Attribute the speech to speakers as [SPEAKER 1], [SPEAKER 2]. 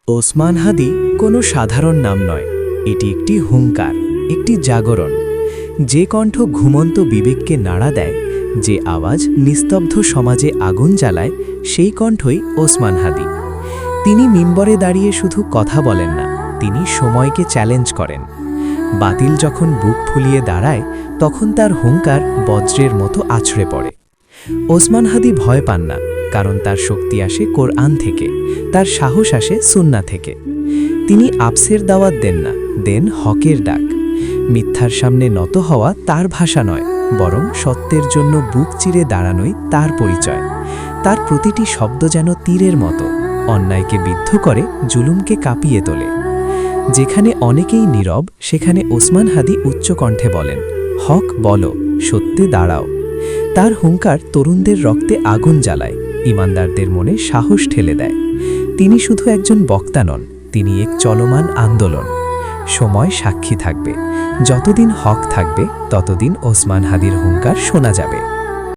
[SPEAKER 1] ওসমান হাদি কোনো সাধারণ নাম নয়, এটি একটি হুঙ্কার, একটি জাগরণ। যে কণ্ঠ ঘুমন্ত বিবেককে নাড়া দেয়, যে আওয়াজ নিস্তব্ধ সমাজে আগুন জ্বালায়, সেই কণ্ঠই ওসমান হাদি। তিনি মিম্বরে দাঁড়িয়ে শুধু কথা বলেন না, তিনি সময়কে চ্যালেঞ্জ করেন। বাতিল যখন বুক ফুলিয়ে দাঁড়ায়, তখন তার হুঙ্কার বজ্রের মতো আছড়ে পড়ে। ওসমান হাদি ভয় পান না, কারণ তার শক্তি আসে কোরআন থেকে, তার সাহস আসে সুন্নাহ থেকে। তিনি আপসের দাওয়াত দেন না, দেন হকের ডাক। মিথ্যার সামনে নত হওয়া তার ভাষা নয়, বরং সত্যের জন্য বুক চিরে দাঁড়ানোই তার পরিচয়। তার প্রতিটি শব্দ যেন তীরের মতো, অন্যায়কে বিদ্ধ করে, জুলুমকে কাঁপিয়ে তোলে। যেখানে অনেকেই নীরব, সেখানে ওসমান হাদি উচ্চকণ্ঠে বলেন, হক বলো, সত্যে দাঁড়াও। তার হুঙ্কার তরুণদের রক্তে আগুন জ্বালায়, ইমানদারদের মনে সাহস ঠেলে দেয়। তিনি শুধু একজন বক্তা নন, তিনি এক চলমান আন্দোলন। সময় সাক্ষী থাকবে, যতদিন হক থাকবে ততদিন ওসমান হাদির হুঙ্কার শোনা যাবে।